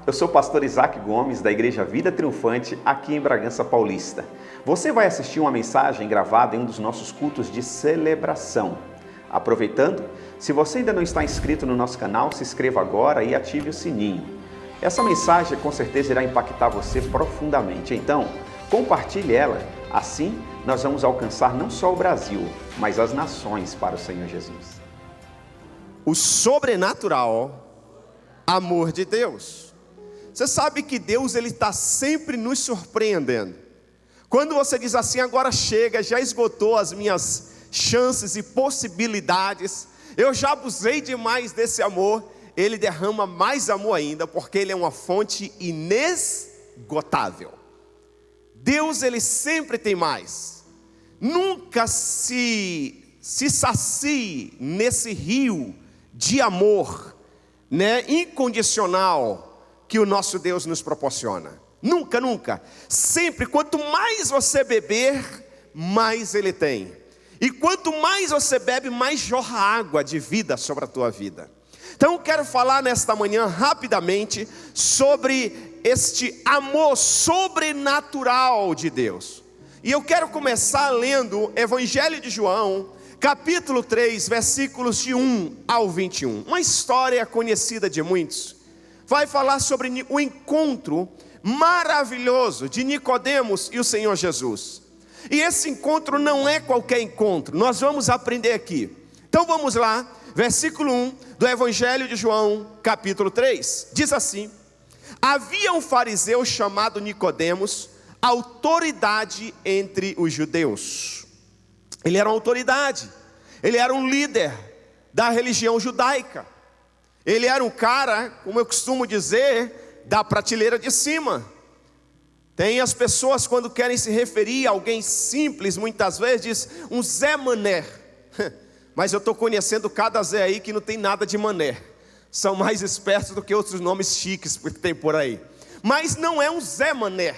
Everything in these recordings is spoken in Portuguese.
eu sou o pastor Isaac Gomes, da Igreja Vida Triunfante, aqui em Bragança Paulista. Você vai assistir uma mensagem gravada em um dos nossos cultos de celebração. Aproveitando, se você ainda não está inscrito no nosso canal, se inscreva agora e ative o sininho. Essa mensagem com certeza irá impactar você profundamente, então compartilhe ela. Assim, nós vamos alcançar não só o Brasil, mas as nações para o Senhor Jesus. O sobrenatural amor de Deus. Você sabe que Deus ele está sempre nos surpreendendo. Quando você diz assim, agora chega, já esgotou as minhas chances e possibilidades, eu já abusei demais desse amor, ele derrama mais amor ainda, porque ele é uma fonte inesgotável. Deus ele sempre tem mais. Nunca se sacie nesse rio de amor, incondicional, que o nosso Deus nos proporciona. Nunca, nunca. Sempre, quanto mais você beber, mais ele tem. E quanto mais você bebe, mais jorra água de vida sobre a tua vida. Então eu quero falar nesta manhã rapidamente sobre este amor sobrenatural de Deus. E eu quero começar lendo o Evangelho de João, capítulo 3, versículos de 1 ao 21. Uma história conhecida de muitos. Vai falar sobre o encontro maravilhoso de Nicodemos e o Senhor Jesus. E esse encontro não é qualquer encontro, nós vamos aprender aqui. Então vamos lá, versículo 1 do Evangelho de João, capítulo 3. Diz assim: havia um fariseu chamado Nicodemos, autoridade entre os judeus. Ele era uma autoridade, ele era um líder da religião judaica. Ele era um cara, como eu costumo dizer, da prateleira de cima. Tem as pessoas quando querem se referir a alguém simples, muitas vezes diz um Zé Mané. Mas eu estou conhecendo cada Zé aí que não tem nada de mané. São mais espertos do que outros nomes chiques que tem por aí. Mas não é um Zé Mané,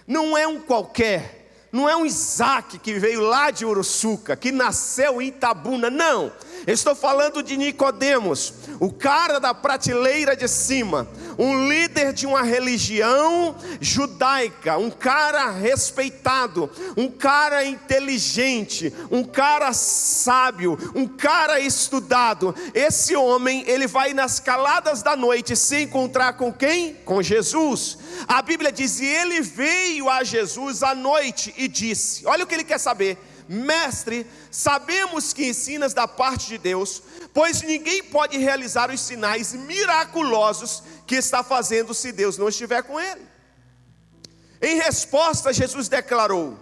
não é um qualquer. Não é um Isaac que veio lá de Uruçuca, que nasceu em Itabuna, não. Eu estou falando de Nicodemos, o cara da prateleira de cima, um líder de uma religião judaica, um cara respeitado, um cara inteligente, um cara sábio, um cara estudado. Esse homem, ele vai nas caladas da noite se encontrar com quem? Com Jesus. A Bíblia diz, e ele veio a Jesus à noite e disse, olha o que ele quer saber: mestre, sabemos que ensinas da parte de Deus, pois ninguém pode realizar os sinais miraculosos que está fazendo se Deus não estiver com ele. Em resposta, Jesus declarou: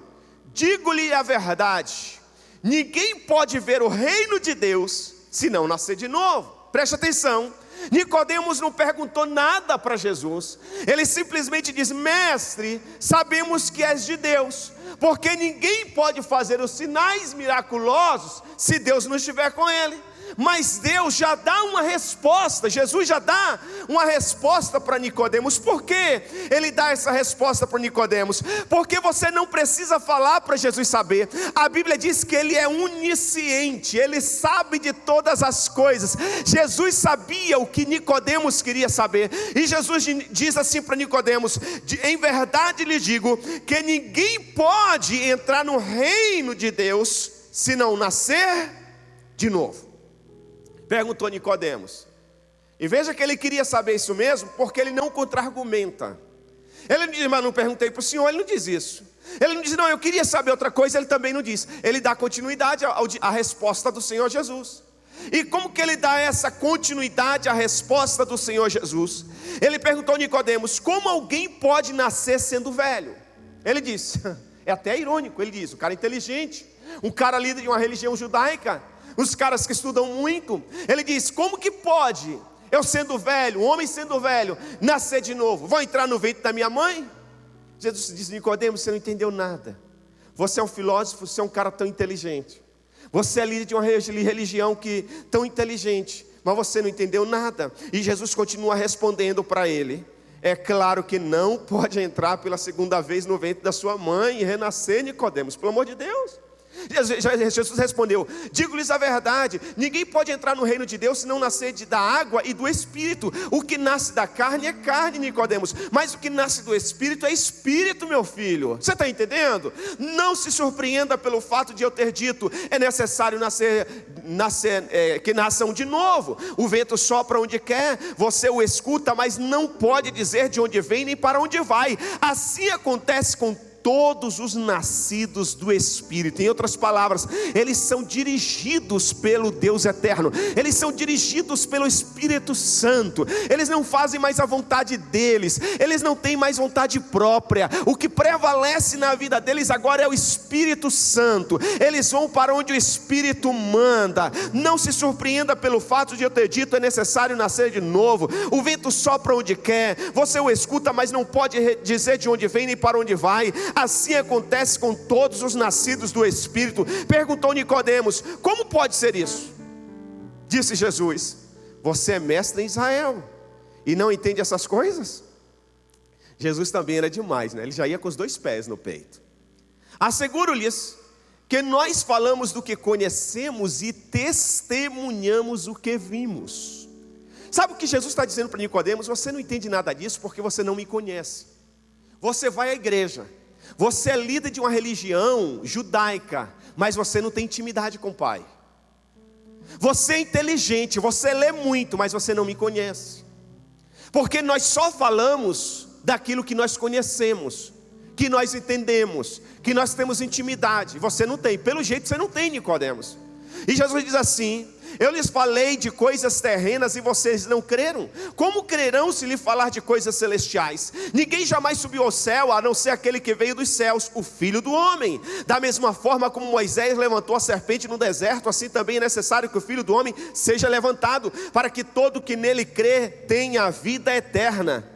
digo-lhe a verdade, ninguém pode ver o reino de Deus se não nascer de novo. Preste atenção. Nicodemos não perguntou nada para Jesus. Ele simplesmente diz: mestre, sabemos que és de Deus, porque ninguém pode fazer os sinais miraculosos se Deus não estiver com ele. Mas Deus já dá uma resposta, Jesus já dá uma resposta para Nicodemos. Por que ele dá essa resposta para Nicodemos? Porque você não precisa falar para Jesus saber. A Bíblia diz que ele é onisciente, ele sabe de todas as coisas. Jesus sabia o que Nicodemos queria saber. E Jesus diz assim para Nicodemos: em verdade lhe digo que ninguém pode entrar no reino de Deus se não nascer de novo. Perguntou Nicodemos. E veja que ele queria saber isso mesmo, porque ele não contra-argumenta. Ele não diz, mas não perguntei para o senhor, ele não diz isso. Ele não diz, não, eu queria saber outra coisa, ele também não diz. Ele dá continuidade à resposta do Senhor Jesus. E como que ele dá essa continuidade à resposta do Senhor Jesus? Ele perguntou a Nicodemos: como alguém pode nascer sendo velho? Ele disse, é até irônico, ele diz, um cara inteligente, um cara líder de uma religião judaica, os caras que estudam muito. Ele diz, como que pode eu sendo velho, um homem sendo velho, nascer de novo? Vou entrar no ventre da minha mãe? Jesus diz, Nicodemos, você não entendeu nada. Você é um filósofo, você é um cara tão inteligente. Você é líder de uma religião tão inteligente, mas você não entendeu nada. E Jesus continua respondendo para ele: é claro que não pode entrar pela segunda vez no ventre da sua mãe e renascer, Nicodemos, pelo amor de Deus. Jesus respondeu: digo-lhes a verdade, ninguém pode entrar no reino de Deus se não nascer da água e do Espírito. O que nasce da carne é carne, Nicodemos, mas o que nasce do Espírito é Espírito, meu filho. Você está entendendo? Não se surpreenda pelo fato de eu ter dito: é necessário que nasçam de novo. O vento sopra onde quer, você o escuta, mas não pode dizer de onde vem nem para onde vai. Assim acontece com todos os nascidos do Espírito. Em outras palavras, eles são dirigidos pelo Deus eterno, eles são dirigidos pelo Espírito Santo. Eles não fazem mais a vontade deles, eles não têm mais vontade própria. O que prevalece na vida deles agora é o Espírito Santo. Eles vão para onde o Espírito manda. Não se surpreenda pelo fato de eu ter dito: é necessário nascer de novo. O vento sopra onde quer, você o escuta, mas não pode dizer de onde vem nem para onde vai. Assim acontece com todos os nascidos do Espírito. Perguntou Nicodemos: como pode ser isso? Disse Jesus: você é mestre em Israel e não entende essas coisas? Jesus também era demais, né? Ele já ia com os 2 pés no peito. Asseguro-lhes que nós falamos do que conhecemos e testemunhamos o que vimos. Sabe o que Jesus está dizendo para Nicodemos? Você não entende nada disso porque você não me conhece. Você vai à igreja, você é líder de uma religião judaica, mas você não tem intimidade com o Pai. Você é inteligente, você lê muito, mas você não me conhece. Porque nós só falamos daquilo que nós conhecemos, que nós entendemos, que nós temos intimidade. Você não tem, pelo jeito você não tem, Nicodemos. E Jesus diz assim: eu lhes falei de coisas terrenas e vocês não creram. Como crerão se lhe falar de coisas celestiais? Ninguém jamais subiu ao céu, a não ser aquele que veio dos céus, o Filho do Homem. Da mesma forma como Moisés levantou a serpente no deserto, assim também é necessário que o Filho do Homem seja levantado, para que todo que nele crê tenha a vida eterna.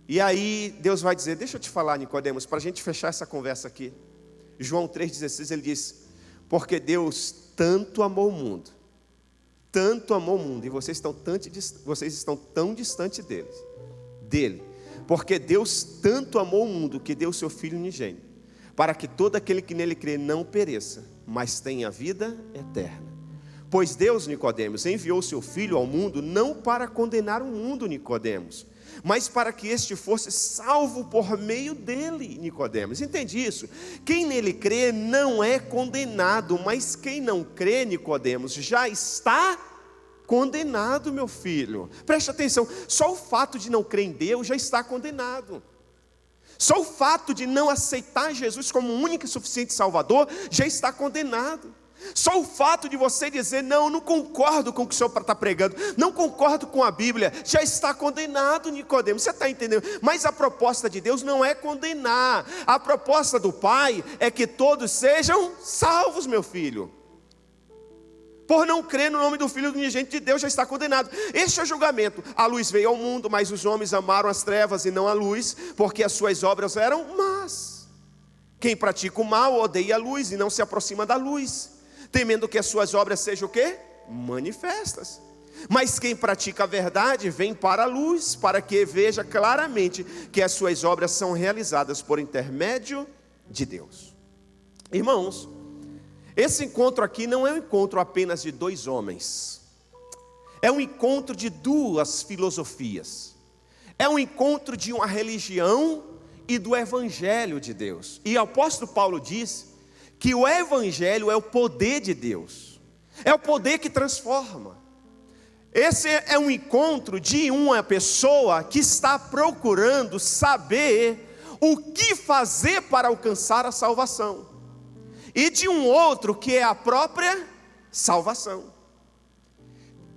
E aí Deus vai dizer: deixa eu te falar, Nicodemos, para a gente fechar essa conversa aqui. João 3,16, ele diz: porque Deus tanto amou o mundo, e vocês estão tão distantes dele, porque Deus tanto amou o mundo que deu o seu Filho unigênito, para que todo aquele que nele crê não pereça, mas tenha vida eterna. Pois Deus, Nicodemos, enviou o seu Filho ao mundo não para condenar o mundo, Nicodemos, mas para que este fosse salvo por meio dele, Nicodemos. Entende isso? Quem nele crê não é condenado, mas quem não crê, Nicodemos, já está condenado, meu filho. Preste atenção, só o fato de não crer em Deus já está condenado. Só o fato de não aceitar Jesus como o único e suficiente Salvador já está condenado. Só o fato de você dizer: não concordo com o que o senhor está pregando, não concordo com a Bíblia, já está condenado, Nicodemos. Você está entendendo? Mas a proposta de Deus não é condenar. A proposta do Pai é que todos sejam salvos, meu filho. Por não crer no nome do Filho unigênito de Deus, já está condenado. Este é o julgamento: a luz veio ao mundo, mas os homens amaram as trevas e não a luz, porque as suas obras eram más. Quem pratica o mal odeia a luz e não se aproxima da luz, temendo que as suas obras sejam o quê? Manifestas. Mas quem pratica a verdade vem para a luz, para que veja claramente que as suas obras são realizadas por intermédio de Deus. Irmãos, esse encontro aqui não é um encontro apenas de 2 homens. É um encontro de 2 filosofias. É um encontro de uma religião e do Evangelho de Deus. E o apóstolo Paulo diz que o Evangelho é o poder de Deus, é o poder que transforma. Esse é um encontro de uma pessoa que está procurando saber o que fazer para alcançar a salvação, e de um outro que é a própria salvação.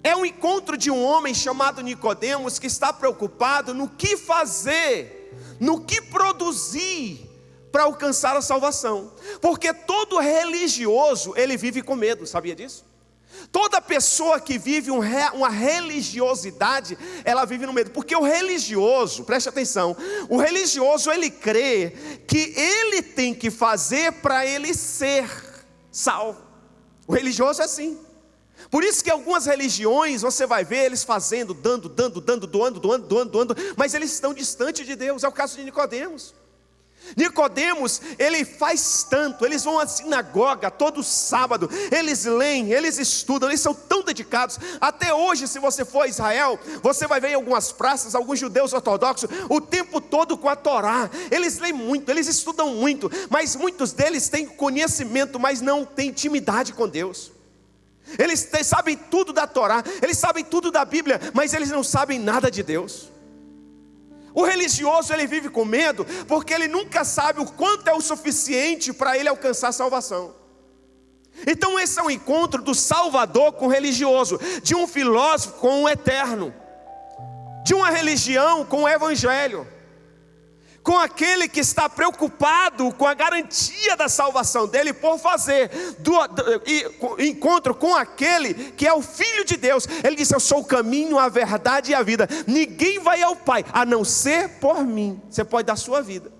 É um encontro de um homem chamado Nicodemos, que está preocupado no que fazer, no que produzir para alcançar a salvação. Porque todo religioso, ele vive com medo, sabia disso? Toda pessoa que vive uma religiosidade, ela vive no medo. Porque o religioso, preste atenção, o religioso, ele crê que ele tem que fazer para ele ser salvo. O religioso é assim. Por isso que algumas religiões, você vai ver eles fazendo, doando, mas eles estão distantes de Deus. É o caso de Nicodemos. Nicodemos, ele faz tanto, eles vão à sinagoga todo sábado, eles leem, eles estudam, eles são tão dedicados. Até hoje, se você for a Israel, você vai ver em algumas praças, alguns judeus ortodoxos, o tempo todo com a Torá. Eles leem muito, eles estudam muito, mas muitos deles têm conhecimento, mas não têm intimidade com Deus. Eles sabem tudo da Torá, eles sabem tudo da Bíblia, mas eles não sabem nada de Deus. O religioso, ele vive com medo, porque ele nunca sabe o quanto é o suficiente para ele alcançar a salvação. Então esse é um encontro do Salvador com o religioso, de um filósofo com o eterno, de uma religião com o evangelho, com aquele que está preocupado com a garantia da salvação dele, por fazer encontro com aquele que é o Filho de Deus. Ele disse: eu sou o caminho, a verdade e a vida, ninguém vai ao Pai, a não ser por mim. Você pode dar a sua vida,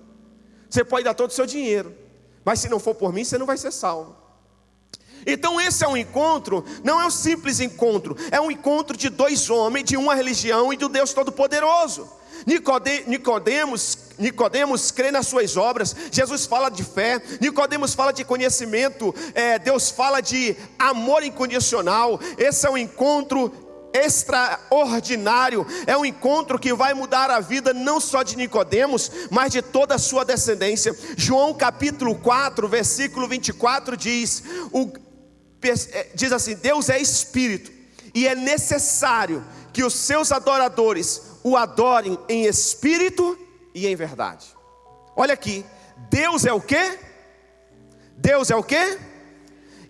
você pode dar todo o seu dinheiro, mas se não for por mim, você não vai ser salvo. Então esse é um encontro, não é um simples encontro, é um encontro de dois homens, de uma religião e do Deus Todo-Poderoso. Nicodemos crê nas suas obras. Jesus fala de fé, Nicodemos fala de conhecimento, Deus fala de amor incondicional. Esse é um encontro extraordinário, é um encontro que vai mudar a vida não só de Nicodemos, mas de toda a sua descendência. João capítulo 4, versículo 24 diz assim: Deus é Espírito, e é necessário que os seus adoradores o adorem em espírito e em verdade. Olha aqui, Deus é o quê? Deus é o quê?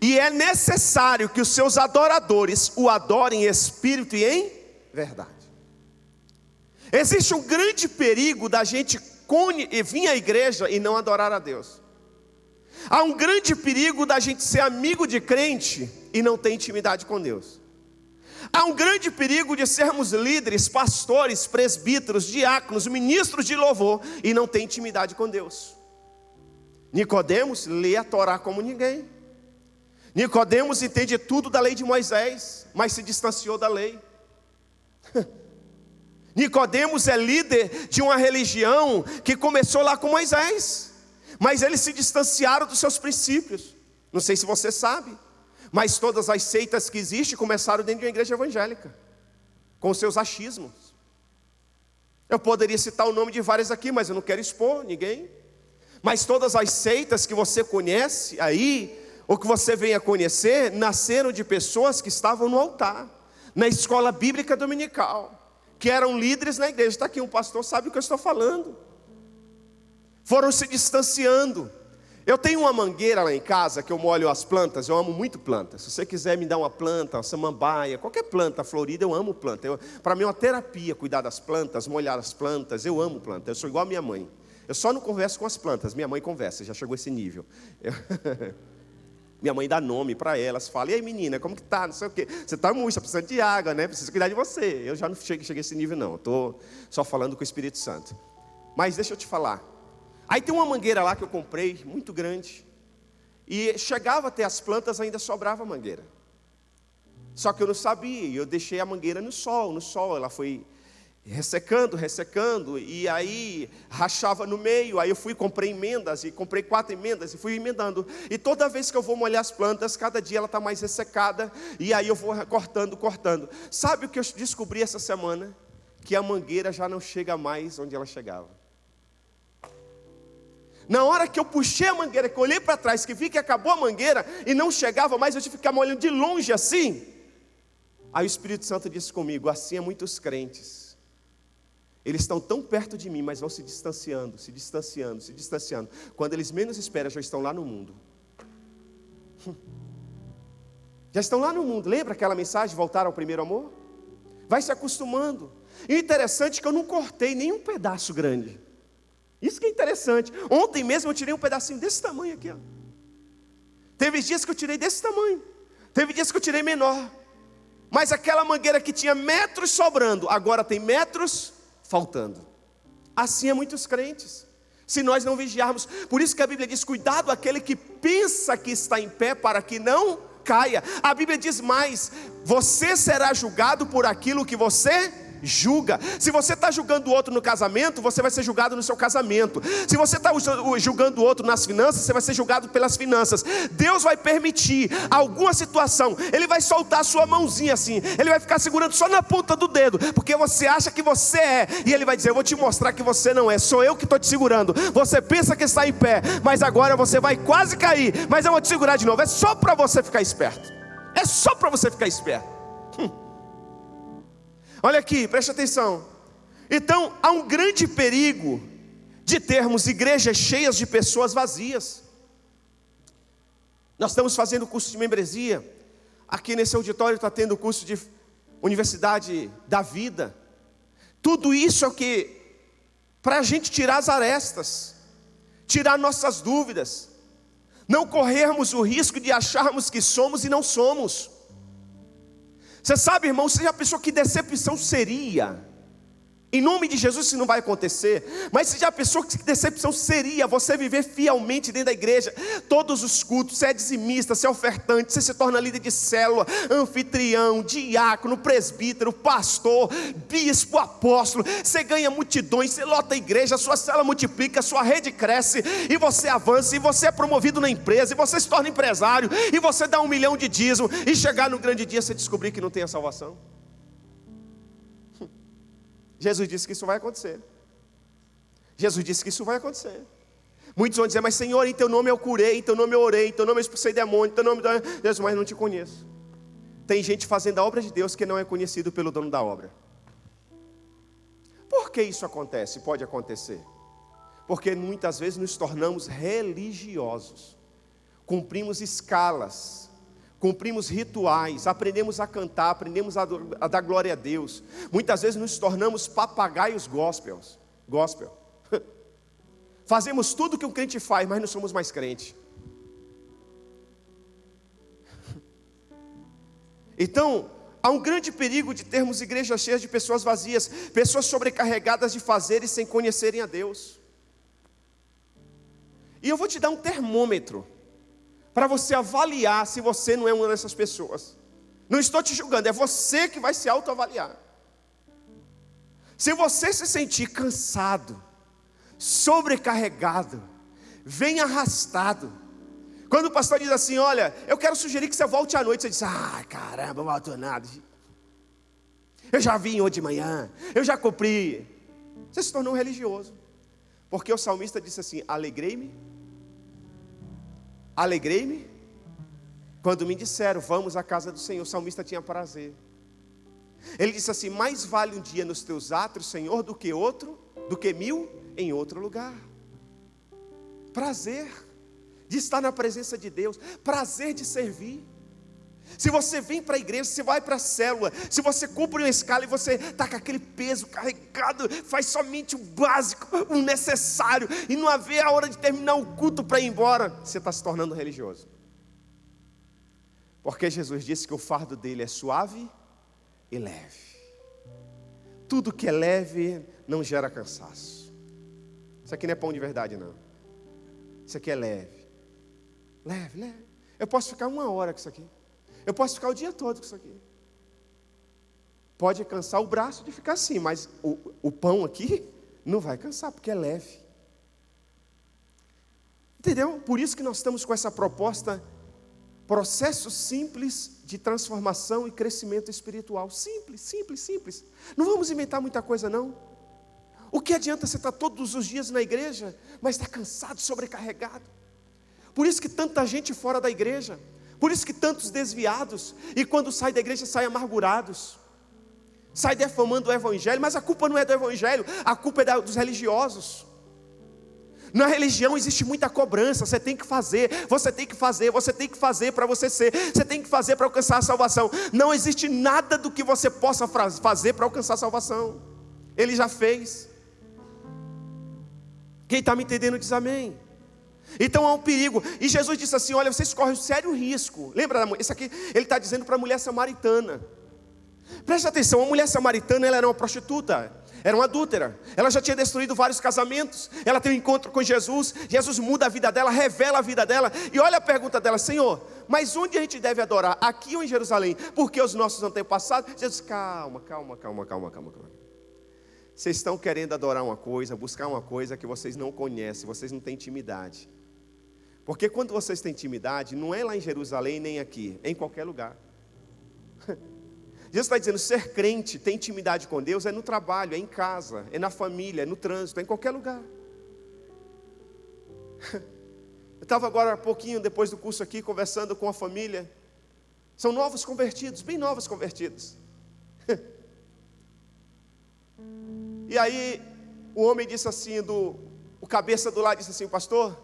E é necessário que os seus adoradores o adorem em espírito e em verdade. Existe um grande perigo da gente vir à igreja e não adorar a Deus. Há um grande perigo da gente ser amigo de crente e não ter intimidade com Deus. Há um grande perigo de sermos líderes, pastores, presbíteros, diáconos, ministros de louvor e não ter intimidade com Deus. Nicodemos lê a Torá como ninguém. Nicodemos entende tudo da lei de Moisés, mas se distanciou da lei. Nicodemos é líder de uma religião que começou lá com Moisés, mas eles se distanciaram dos seus princípios. Não sei se você sabe, mas todas as seitas que existem começaram dentro de uma igreja evangélica, com seus achismos. Eu poderia citar o nome de várias aqui, mas eu não quero expor ninguém. Mas todas as seitas que você conhece aí, ou que você venha conhecer, nasceram de pessoas que estavam no altar, na escola bíblica dominical, que eram líderes na igreja. Está aqui um pastor, sabe o que eu estou falando. Foram se distanciando. Eu tenho uma mangueira lá em casa que eu molho as plantas. Eu amo muito plantas. Se você quiser me dar uma planta, uma samambaia, qualquer planta florida, eu amo planta. Para mim é uma terapia cuidar das plantas, molhar as plantas. Eu amo planta. Eu sou igual a minha mãe. Eu só não converso com as plantas, minha mãe conversa, já chegou a esse nível. Minha mãe dá nome para elas, fala: e aí menina, como que tá, não sei o quê. Você está murcha, precisa de água, né? Precisa cuidar de você. Eu já não cheguei a esse nível não, estou só falando com o Espírito Santo. Mas deixa eu te falar. Aí tem uma mangueira lá que eu comprei, muito grande. E chegava até as plantas, ainda sobrava mangueira. Só que eu não sabia, e eu deixei a mangueira no sol, ela foi ressecando, e aí rachava no meio. Aí eu comprei emendas, e comprei 4 emendas, e fui emendando. E toda vez que eu vou molhar as plantas, cada dia ela está mais ressecada, e aí eu vou cortando. Sabe o que eu descobri essa semana? Que a mangueira já não chega mais onde ela chegava. Na hora que eu puxei a mangueira, que eu olhei para trás, que vi que acabou a mangueira e não chegava mais, eu tive que ficar molhando de longe assim. Aí o Espírito Santo disse comigo: assim é muitos crentes. Eles estão tão perto de mim, mas vão se distanciando. Quando eles menos esperam, já estão lá no mundo. Já estão lá no mundo. Lembra aquela mensagem, voltar ao primeiro amor? Vai se acostumando. E o interessante é que eu não cortei nenhum pedaço grande. Isso que é interessante. Ontem mesmo eu tirei um pedacinho desse tamanho aqui, ó. Teve dias que eu tirei desse tamanho, teve dias que eu tirei menor. Mas aquela mangueira que tinha metros sobrando, agora tem metros faltando. Assim é muitos crentes, se nós não vigiarmos. Por isso que a Bíblia diz: cuidado aquele que pensa que está em pé, para que não caia. A Bíblia diz mais: você será julgado por aquilo que você julga. Se você está julgando o outro no casamento, você vai ser julgado no seu casamento. Se você está julgando o outro nas finanças, você vai ser julgado pelas finanças. Deus vai permitir alguma situação, Ele vai soltar a sua mãozinha assim, Ele vai ficar segurando só na ponta do dedo, porque você acha que você é, e Ele vai dizer: eu vou te mostrar que você não é, sou eu que estou te segurando. Você pensa que está em pé, mas agora você vai quase cair, mas eu vou te segurar de novo. É só para você ficar esperto. É só para você ficar esperto. Olha aqui, preste atenção. Então, há um grande perigo de termos igrejas cheias de pessoas vazias. Nós estamos fazendo curso de membresia. Aqui nesse auditório está tendo curso de Universidade da Vida. Tudo isso é o que? Para a gente tirar as arestas, tirar nossas dúvidas, não corrermos o risco de acharmos que somos e não somos. Você sabe, irmão, você já pensou que decepção seria? Em nome de Jesus isso não vai acontecer, mas você já pensou que decepção seria você viver fielmente dentro da igreja, todos os cultos, você é dizimista, você é ofertante, você se torna líder de célula, anfitrião, diácono, presbítero, pastor, bispo, apóstolo, você ganha multidões, você lota a igreja, a sua célula multiplica, a sua rede cresce, e você avança, e você é promovido na empresa, e você se torna empresário, e você dá 1 milhão de dízimo, e chegar no grande dia você descobrir que não tem a salvação. Jesus disse que isso vai acontecer. Jesus disse que isso vai acontecer. Muitos vão dizer: mas Senhor, em teu nome eu curei, em teu nome eu orei, em teu nome eu expulsei demônio, em teu nome Deus, mas não te conheço. Tem gente fazendo a obra de Deus que não é conhecido pelo dono da obra. Por que isso acontece? Pode acontecer porque muitas vezes nos tornamos religiosos, cumprimos escalas, cumprimos rituais, aprendemos a cantar, aprendemos a dar glória a Deus. Muitas vezes nos tornamos papagaios gospel. Fazemos tudo que um crente faz, mas não somos mais crente. Então, há um grande perigo de termos igrejas cheias de pessoas vazias, pessoas sobrecarregadas de fazeres sem conhecerem a Deus. E eu vou te dar um termômetro para você avaliar se você não é uma dessas pessoas. Não estou te julgando, é você que vai se autoavaliar. Se você se sentir cansado, sobrecarregado, vem arrastado. Quando o pastor diz assim: olha, eu quero sugerir que você volte à noite, você diz: ah, caramba, não volto nada. Eu já vim hoje de manhã, eu já cumpri. Você se tornou um religioso. Porque o salmista disse assim: alegrei-me quando me disseram, vamos à casa do Senhor. O salmista tinha prazer. Ele disse assim: mais vale um dia nos teus átrios, Senhor, do que 1000 em outro lugar. Prazer de estar na presença de Deus, prazer de servir. Se você vem para a igreja, você vai para a célula, se você cumpre uma escala e você está com aquele peso carregado, faz somente o básico, o necessário, e não haver a hora de terminar o culto para ir embora, você está se tornando religioso. Porque Jesus disse que o fardo dele é suave e leve. Tudo que é leve não gera cansaço. Isso aqui não é pão de verdade, não. Isso aqui é leve. Leve. Eu posso ficar 1 hora com isso aqui. Eu posso ficar o dia todo com isso aqui. Pode cansar o braço de ficar assim, mas o pão aqui não vai cansar, porque é leve. Entendeu? Por isso que nós estamos com essa proposta, processo simples de transformação e crescimento espiritual. Simples. Não vamos inventar muita coisa, não. O que adianta você estar todos os dias na igreja, mas estar cansado, sobrecarregado? Por isso que tanta gente fora da igreja. Por isso que tantos desviados, e quando sai da igreja, saem amargurados, sai defamando o evangelho, mas a culpa não é do evangelho, a culpa é dos religiosos. Na religião existe muita cobrança, você tem que fazer para você ser, você tem que fazer para alcançar a salvação. Não existe nada do que você possa fazer para alcançar a salvação, Ele já fez. Quem está me entendendo diz amém. Então há um perigo, e Jesus disse assim: olha, vocês correm um sério risco. Lembra, isso aqui ele está dizendo para a mulher samaritana. Preste atenção, a mulher samaritana, ela era uma prostituta. Era uma adúltera, ela já tinha destruído vários casamentos. Ela tem um encontro com Jesus, Jesus muda a vida dela, revela a vida dela. E olha a pergunta dela: Senhor, mas onde a gente deve adorar? Aqui ou em Jerusalém? Porque os nossos antepassados... Jesus, calma. Vocês estão querendo adorar uma coisa, buscar uma coisa que vocês não conhecem, vocês não têm intimidade. Porque quando vocês têm intimidade, não é lá em Jerusalém nem aqui, é em qualquer lugar. Jesus está dizendo, ser crente, ter intimidade com Deus é no trabalho, é em casa, é na família, é no trânsito, é em qualquer lugar. Eu estava agora, pouquinho depois do curso aqui, conversando com a família. São novos convertidos, bem novos convertidos. E aí, o homem disse assim, o cabeça do lado disse assim, pastor,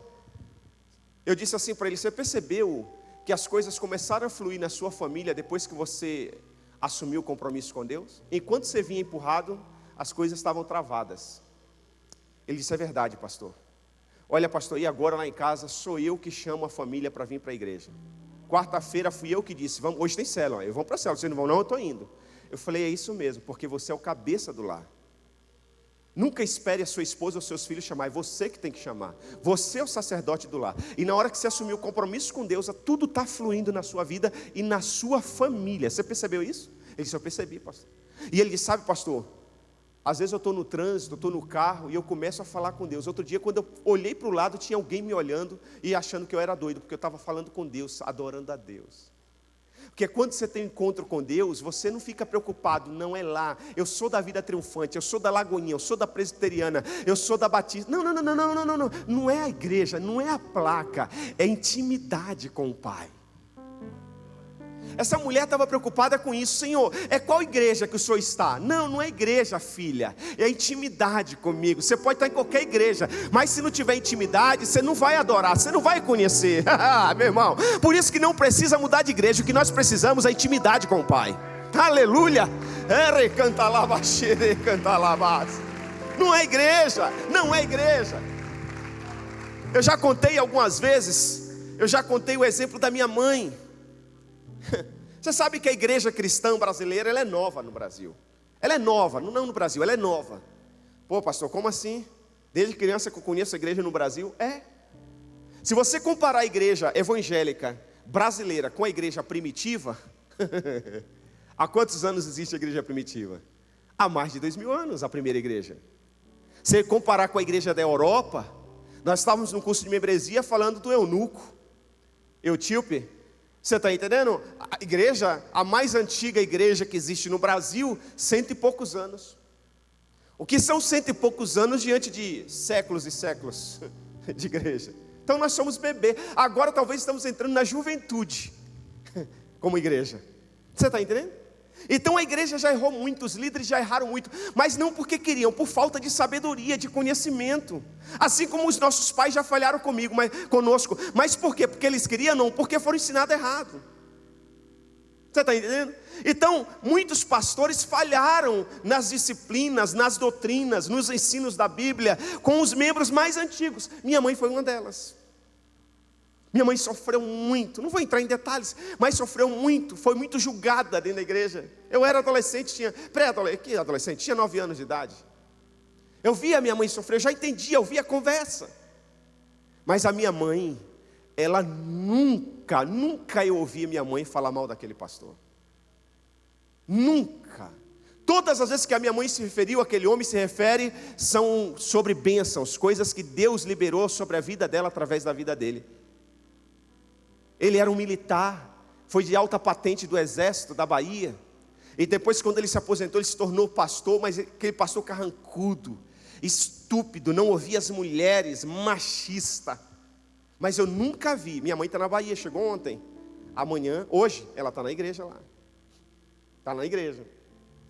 eu disse assim para ele, você percebeu que as coisas começaram a fluir na sua família depois que você assumiu o compromisso com Deus? Enquanto você vinha empurrado, as coisas estavam travadas. Ele disse, é verdade, pastor. Olha, pastor, e agora lá em casa, sou eu que chamo a família para vir para a igreja. Quarta-feira fui eu que disse, vamos, hoje tem célula, eu vou para a célula, vocês não vão não, eu estou indo. Eu falei, é isso mesmo, porque você é o cabeça do lar. Nunca espere a sua esposa ou seus filhos chamar, é você que tem que chamar. Você é o sacerdote do lar. E na hora que você assumir o compromisso com Deus, tudo está fluindo na sua vida e na sua família. Você percebeu isso? Ele disse, eu percebi, pastor. E ele disse, sabe, pastor, às vezes eu estou no trânsito, estou no carro e eu começo a falar com Deus. Outro dia, quando eu olhei para o lado, tinha alguém me olhando e achando que eu era doido, porque eu estava falando com Deus, adorando a Deus. Porque quando você tem um encontro com Deus, você não fica preocupado, não é lá, eu sou da Vida Triunfante, eu sou da Lagoinha, eu sou da Presbiteriana, eu sou da Batista. Não é a igreja, não é a placa, é intimidade com o Pai. Essa mulher estava preocupada com isso, Senhor, é qual igreja que o Senhor está? Não é igreja, filha, é intimidade comigo. Você pode estar em qualquer igreja, mas se não tiver intimidade, você não vai adorar, você não vai conhecer. Meu irmão, por isso que não precisa mudar de igreja, o que nós precisamos é intimidade com o Pai. Aleluia. Não é igreja, não é igreja. Eu já contei algumas vezes, o exemplo da minha mãe. Você sabe que a igreja cristã brasileira, ela é nova no Brasil. Ela é nova, não no Brasil, ela é nova. Pô, pastor, como assim? Desde criança que eu conheço a igreja no Brasil? É. Se você comparar a igreja evangélica brasileira com a igreja primitiva, há quantos anos existe a igreja primitiva? Há mais de 2000 anos a primeira igreja. Se comparar com a igreja da Europa, nós estávamos no curso de membresia falando do eunuco, Eutíope. Você está entendendo? A igreja, a mais antiga igreja que existe no Brasil, 100 e poucos anos. O que são 100 e poucos anos diante de séculos e séculos de igreja? Então nós somos bebê. Agora talvez estamos entrando na juventude como igreja. Você está entendendo? Então a igreja já errou muito, os líderes já erraram muito, mas não porque queriam, por falta de sabedoria, de conhecimento. Assim como os nossos pais já falharam conosco. Mas por quê? Porque eles queriam? Não, porque foram ensinados errado. Você está entendendo? Então, muitos pastores falharam nas disciplinas, nas doutrinas, nos ensinos da Bíblia, com os membros mais antigos. Minha mãe foi uma delas. Minha mãe sofreu muito, não vou entrar em detalhes, mas sofreu muito, foi muito julgada dentro da igreja. Eu era adolescente, tinha 9 anos de idade. Eu via a minha mãe sofrer, eu já entendia, eu via a conversa. Mas a minha mãe, ela nunca eu ouvi minha mãe falar mal daquele pastor. Nunca. Todas as vezes que a minha mãe se referiu, aquele homem se refere, são sobre bênçãos, coisas que Deus liberou sobre a vida dela através da vida dele. Ele era um militar, foi de alta patente do exército da Bahia. E depois, quando ele se aposentou, ele se tornou pastor, mas aquele pastor carrancudo, estúpido, não ouvia as mulheres, machista. Mas eu nunca vi, minha mãe está na Bahia, chegou ontem. Hoje, ela está na igreja lá. Está na igreja.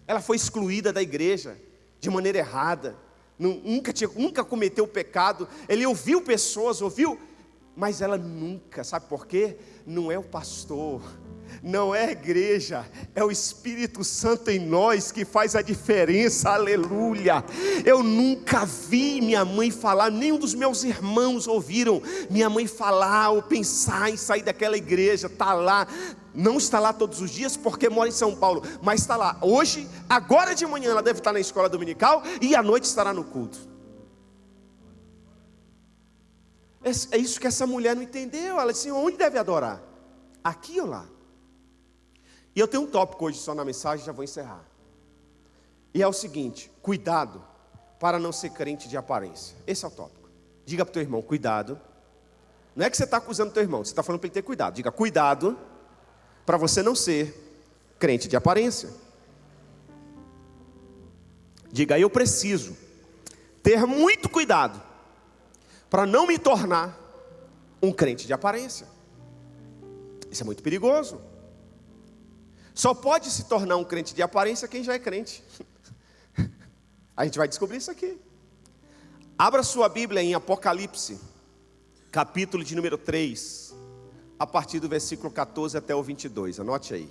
Ela foi excluída da igreja, de maneira errada. Nunca cometeu pecado. Ele ouviu pessoas, mas ela nunca, sabe por quê? Não é o pastor, não é a igreja, é o Espírito Santo em nós que faz a diferença, aleluia. Eu nunca vi minha mãe falar, nenhum dos meus irmãos ouviram minha mãe falar ou pensar em sair daquela igreja, tá lá, Não está lá todos os dias porque mora em São Paulo, mas está lá. Hoje, agora de manhã, ela deve estar na escola dominical e à noite estará no culto. É isso que essa mulher não entendeu. Ela disse: onde deve adorar? Aqui ou lá? E eu tenho um tópico hoje só na mensagem, já vou encerrar. E é o seguinte: cuidado para não ser crente de aparência. Esse é o tópico. Diga para o teu irmão: cuidado. Não é que você está acusando o teu irmão, você está falando para ele ter cuidado. Diga: cuidado para você não ser crente de aparência. Diga: eu preciso ter muito cuidado para não me tornar um crente de aparência. Isso é muito perigoso. Só pode se tornar um crente de aparência quem já é crente. A gente vai descobrir isso aqui. Abra sua Bíblia em Apocalipse, capítulo de número 3, a partir do versículo 14 até o 22, anote aí.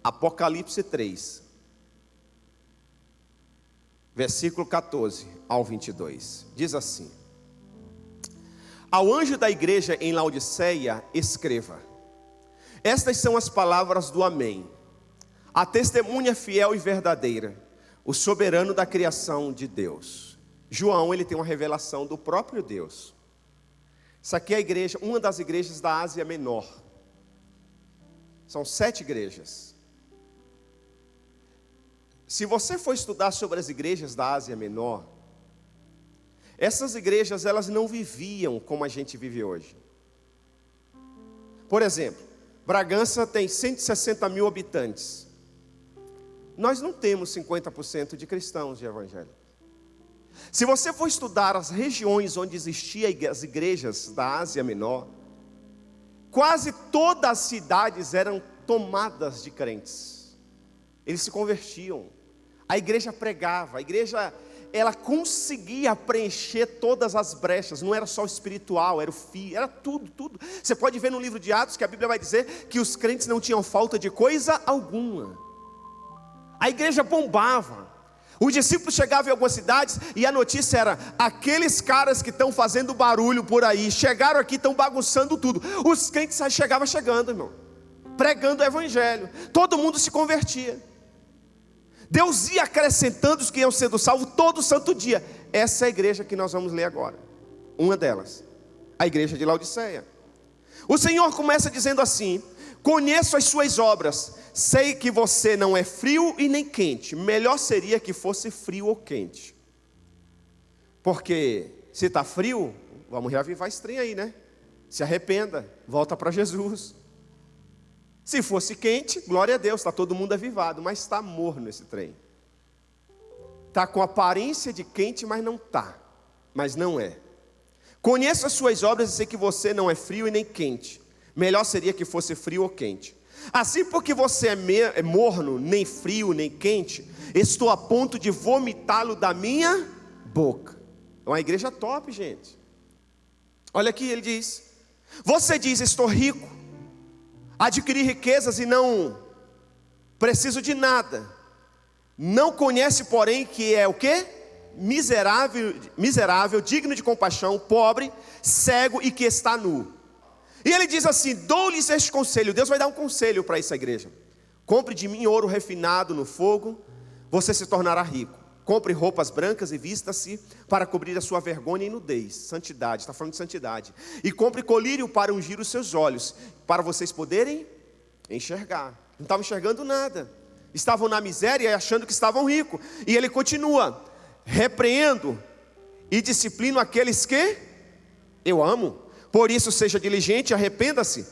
Apocalipse 3, versículo 14 ao 22, diz assim: ao anjo da igreja em Laodiceia escreva: estas são as palavras do Amém, a testemunha fiel e verdadeira, o soberano da criação de Deus. João, ele tem uma revelação do próprio Deus. Isso aqui é a igreja, uma das igrejas da Ásia Menor. São 7 igrejas. Se você for estudar sobre as igrejas da Ásia Menor, essas igrejas, elas não viviam como a gente vive hoje. Por exemplo, Bragança tem 160 mil habitantes. Nós não temos 50% de cristãos de evangelho. Se você for estudar as regiões onde existiam as igrejas da Ásia Menor, quase todas as cidades eram tomadas de crentes. Eles se convertiam. A igreja pregava, a igreja, ela conseguia preencher todas as brechas. Não era só o espiritual, era o fio, era tudo. Você pode ver no livro de Atos que a Bíblia vai dizer que os crentes não tinham falta de coisa alguma. A igreja bombava. Os discípulos chegavam em algumas cidades e a notícia era: aqueles caras que estão fazendo barulho por aí, chegaram aqui, estão bagunçando tudo. Os crentes chegavam chegando, irmão, pregando o evangelho. Todo mundo se convertia. Deus ia acrescentando os que iam sendo salvos todo santo dia. Essa é a igreja que nós vamos ler agora. Uma delas, a igreja de Laodiceia. O Senhor começa dizendo assim: conheço as suas obras, sei que você não é frio e nem quente. Melhor seria que fosse frio ou quente. Porque se está frio, vamos reavivar esse trem aí, né? Se arrependa, volta para Jesus. Se fosse quente, glória a Deus, está todo mundo avivado. Mas está morno esse trem. Está com aparência de quente, mas não está. Mas não é. Conheço as suas obras e sei que você não é frio e nem quente. Melhor seria que fosse frio ou quente. Assim, porque você é morno, nem frio, nem quente, estou a ponto de vomitá-lo da minha boca. É uma igreja top, gente. Olha aqui, ele diz: você diz, estou rico, adquiri riquezas e não preciso de nada. Não conhece, porém, que é o quê? Miserável, digno de compaixão, pobre, cego e que está nu. E ele diz assim: dou-lhes este conselho. Deus vai dar um conselho para essa igreja: compre de mim ouro refinado no fogo, você se tornará rico. Compre roupas brancas e vista-se para cobrir a sua vergonha e nudez. Santidade, está falando de santidade. E compre colírio para ungir os seus olhos, para vocês poderem enxergar. Não estavam enxergando nada, estavam na miséria e achando que estavam ricos. E ele continua: repreendo e disciplino aqueles que eu amo. Por isso seja diligente e arrependa-se.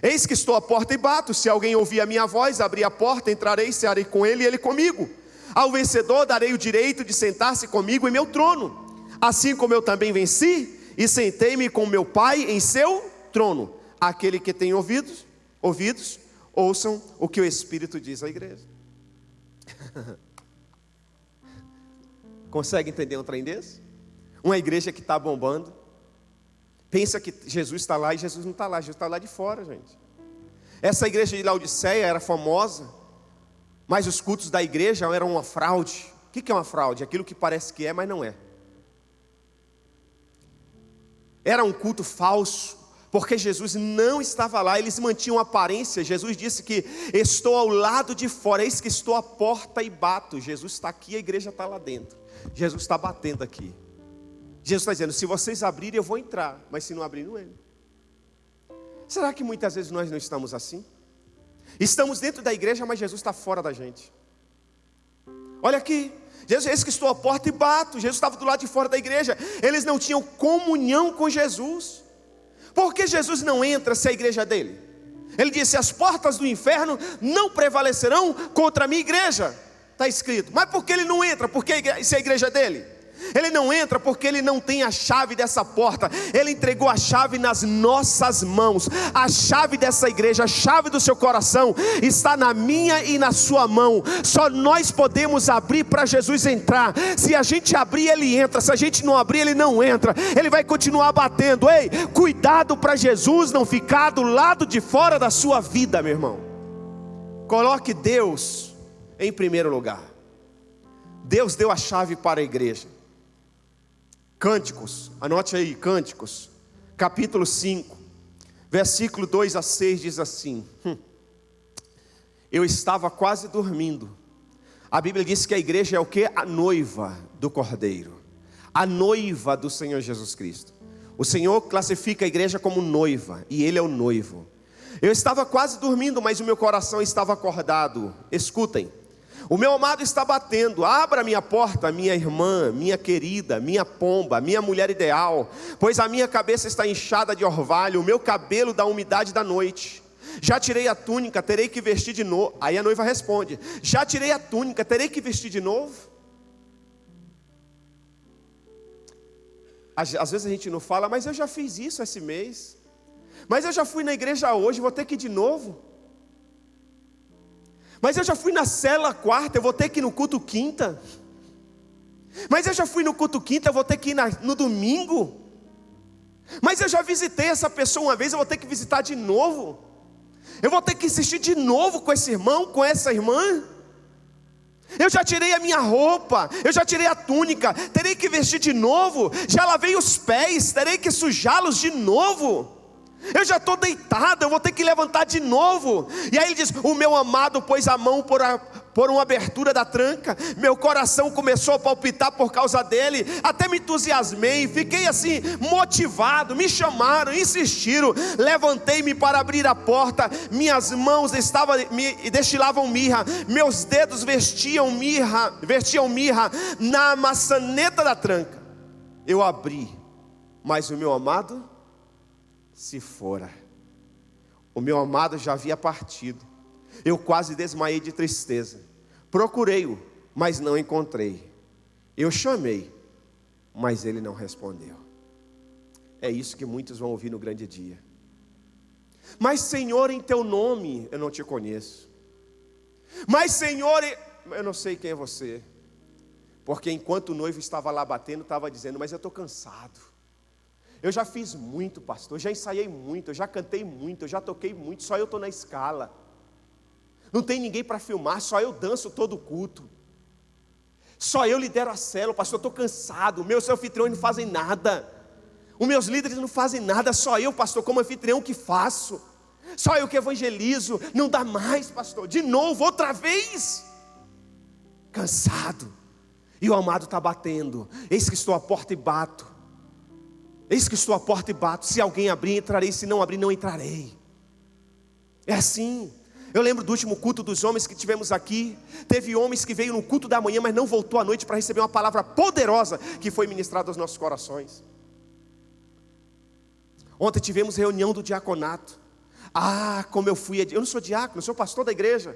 Eis que estou à porta e bato. Se alguém ouvir a minha voz, abrir a porta, entrarei, cearei com ele e ele comigo. Ao vencedor darei o direito de sentar-se comigo em meu trono, assim como eu também venci e sentei-me com meu Pai em seu trono. Aquele que tem ouvidos, ouçam o que o Espírito diz à igreja. Consegue entender um trem desse? Uma igreja que está bombando. Pensa que Jesus está lá e Jesus não está lá. Jesus está lá de fora, gente. Essa igreja de Laodiceia era famosa, mas os cultos da igreja eram uma fraude. O que é uma fraude? Aquilo que parece que é, mas não é. Era um culto falso, porque Jesus não estava lá, eles mantinham aparência. Jesus disse que estou ao lado de fora, eis que estou à porta e bato. Jesus está aqui, a igreja está lá dentro. Jesus está batendo aqui. Jesus está dizendo, se vocês abrirem eu vou entrar, mas se não abrirem não entro. Será que muitas vezes nós não estamos assim? Estamos dentro da igreja, mas Jesus está fora da gente. Olha aqui, Jesus, eis que estou à porta e bato. Jesus estava do lado de fora da igreja. Eles não tinham comunhão com Jesus. Por que Jesus não entra se é a igreja dele? Ele disse, as portas do inferno não prevalecerão contra a minha igreja. Está escrito, mas por que ele não entra? Porque se é a igreja dele? Ele não entra porque ele não tem a chave dessa porta. Ele entregou a chave nas nossas mãos. A chave dessa igreja, a chave do seu coração está na minha e na sua mão. Só nós podemos abrir para Jesus entrar. Se a gente abrir, ele entra. Se a gente não abrir, ele não entra. Ele vai continuar batendo. Ei, cuidado para Jesus não ficar do lado de fora da sua vida, meu irmão. Coloque Deus em primeiro lugar. Deus deu a chave para a igreja. Cânticos, anote aí, Cânticos, capítulo 5, versículo 2 a 6 diz assim: eu estava quase dormindo. A Bíblia diz que a igreja é o que? A noiva do Cordeiro, a noiva do Senhor Jesus Cristo. O Senhor classifica a igreja como noiva, e Ele é o noivo. Eu estava quase dormindo, mas o meu coração estava acordado. Escutem. O meu amado está batendo, abra minha porta, minha irmã, minha querida, minha pomba, minha mulher ideal, pois a minha cabeça está inchada de orvalho, o meu cabelo da umidade da noite. Já tirei a túnica, terei que vestir de novo. Aí a noiva responde, já tirei a túnica, terei que vestir de novo? Às vezes a gente não fala, mas eu já fiz isso esse mês, mas eu já fui na igreja hoje, vou ter que ir de novo. Mas eu já fui na célula quarta, eu vou ter que ir no culto quinta. Mas eu já fui no culto quinta, eu vou ter que ir no domingo. Mas eu já visitei essa pessoa uma vez, eu vou ter que visitar de novo. Eu vou ter que insistir de novo com esse irmão, com essa irmã. Eu já tirei a minha roupa, eu já tirei a túnica, terei que vestir de novo. Já lavei os pés, terei que sujá-los de novo. Eu já estou deitado, eu vou ter que levantar de novo. E aí ele diz, o meu amado pôs a mão por uma abertura da tranca. Meu coração começou a palpitar por causa dele. Até me entusiasmei, fiquei assim motivado. Me chamaram, insistiram. Levantei-me para abrir a porta. Minhas mãos destilavam mirra. Meus dedos vestiam mirra na maçaneta da tranca. Eu abri, mas o meu amado se fora. O meu amado já havia partido. Eu quase desmaiei de tristeza. Procurei-o, mas não encontrei. Eu chamei, mas ele não respondeu. É isso que muitos vão ouvir no grande dia. Mas Senhor, em teu nome eu não te conheço. Mas Senhor, eu não sei quem é você. Porque enquanto o noivo estava lá batendo, estava dizendo, mas eu estou cansado. Eu já fiz muito, pastor, eu já ensaiei muito, eu já cantei muito, eu já toquei muito, só eu estou na escala. Não tem ninguém para filmar, só eu danço todo o culto. Só eu lidero a célula, pastor, eu estou cansado, meus anfitriões não fazem nada. Os meus líderes não fazem nada, só eu, pastor, como anfitrião que faço. Só eu que evangelizo, não dá mais, pastor, de novo, outra vez. Cansado. E o amado está batendo, eis que estou à porta e bato. Eis que estou à porta e bato, se alguém abrir, entrarei, se não abrir, não entrarei. É assim. Eu lembro do último culto dos homens que tivemos aqui. Teve homens que veio no culto da manhã, mas não voltou à noite para receber uma palavra poderosa que foi ministrada aos nossos corações. Ontem tivemos reunião do diaconato. Como eu fui, eu não sou diácono, eu sou pastor da igreja.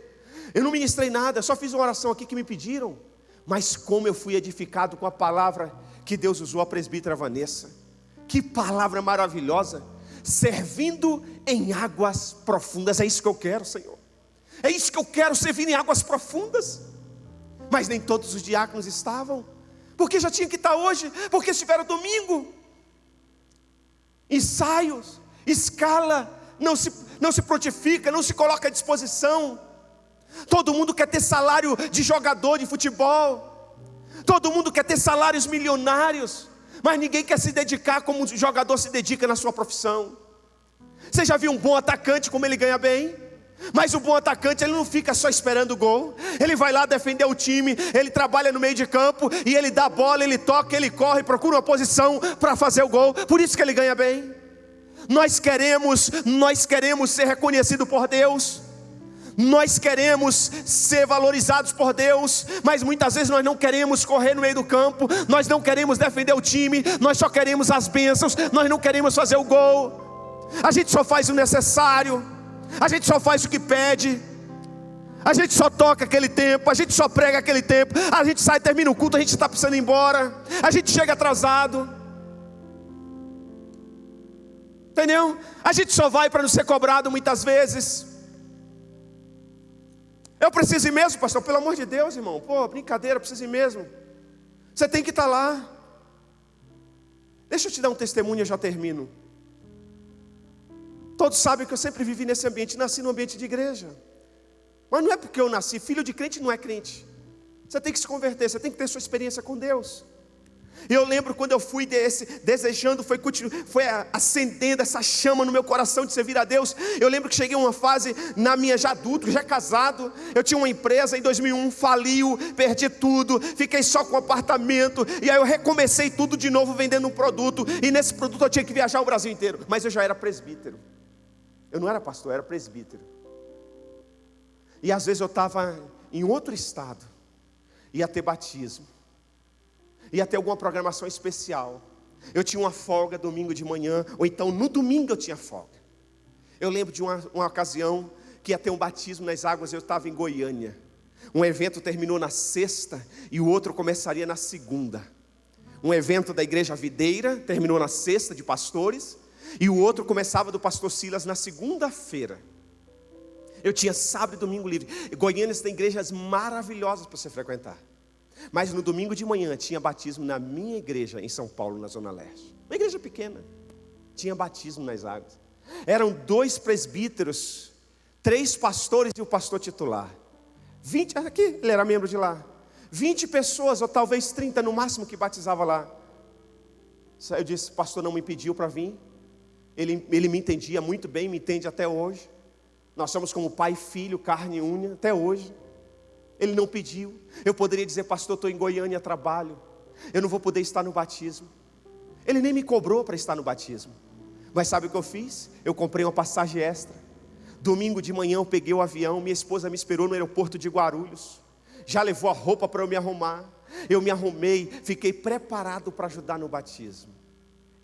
Eu não ministrei nada, só fiz uma oração aqui que me pediram. Mas como eu fui edificado com a palavra que Deus usou a presbítera Vanessa. Que palavra maravilhosa, servindo em águas profundas. É isso que eu quero, Senhor. É isso que eu quero, servir em águas profundas. Mas nem todos os diáconos estavam, porque já tinha que estar hoje, porque estiveram domingo. Ensaios, escala, não se prontifica, não se coloca à disposição. Todo mundo quer ter salário de jogador de futebol. Todo mundo quer ter salários milionários. Mas ninguém quer se dedicar como o jogador se dedica na sua profissão. Você já viu um bom atacante como ele ganha bem? Mas o bom atacante, ele não fica só esperando o gol. Ele vai lá defender o time, ele trabalha no meio de campo, e ele dá a bola, ele toca, ele corre, procura uma posição para fazer o gol. Por isso que ele ganha bem. Nós queremos ser reconhecidos por Deus. Nós queremos ser valorizados por Deus, mas muitas vezes nós não queremos correr no meio do campo, nós não queremos defender o time, nós só queremos as bênçãos, nós não queremos fazer o gol. A gente só faz o necessário, a gente só faz o que pede, a gente só toca aquele tempo, a gente só prega aquele tempo, a gente sai, termina o culto, a gente está precisando ir embora, a gente chega atrasado. Entendeu? A gente só vai para não ser cobrado muitas vezes. Eu preciso ir mesmo, pastor? Pelo amor de Deus, irmão. Pô, brincadeira, preciso ir mesmo. Você tem que estar lá. Deixa eu te dar um testemunho e eu já termino. Todos sabem que eu sempre vivi nesse ambiente, nasci no ambiente de igreja. Mas não é porque eu nasci, filho de crente não é crente. Você tem que se converter, você tem que ter sua experiência com Deus. E eu lembro quando eu fui desejando, foi acendendo essa chama no meu coração de servir a Deus. Eu lembro que cheguei a uma fase, na minha já adulto, já casado. Eu tinha uma empresa, em 2001 faliu, perdi tudo, fiquei só com um apartamento. E aí eu recomecei tudo de novo vendendo um produto. E nesse produto eu tinha que viajar o Brasil inteiro. Mas eu já era presbítero. Eu não era pastor, eu era presbítero. E às vezes eu estava em outro estado, ia ter batismo, ia ter alguma programação especial. Eu tinha uma folga domingo de manhã, ou então no domingo eu tinha folga. Eu lembro de uma ocasião que ia ter um batismo nas águas, eu estava em Goiânia. Um evento terminou na sexta e o outro começaria na segunda. Um evento da igreja Videira terminou na sexta, de pastores, e o outro começava do pastor Silas na segunda-feira. Eu tinha sábado e domingo livre. Goiânia tem igrejas maravilhosas para você frequentar. Mas no domingo de manhã tinha batismo na minha igreja em São Paulo, na Zona Leste. Uma igreja pequena. Tinha batismo nas águas. Eram 2 presbíteros, 3 pastores e o pastor titular. 20, aqui, ele era membro de lá. 20 pessoas, ou talvez 30 no máximo, que batizava lá. Eu disse, o pastor não me pediu para vir. Ele me entendia muito bem, me entende até hoje. Nós somos como pai e filho, carne e unha, até hoje. Ele não pediu. Eu poderia dizer, pastor, estou em Goiânia, trabalho, eu não vou poder estar no batismo. Ele nem me cobrou para estar no batismo. Mas sabe o que eu fiz? Eu comprei uma passagem extra. Domingo de manhã eu peguei o avião, minha esposa me esperou no aeroporto de Guarulhos. Já levou a roupa para eu me arrumar. Eu me arrumei, fiquei preparado para ajudar no batismo.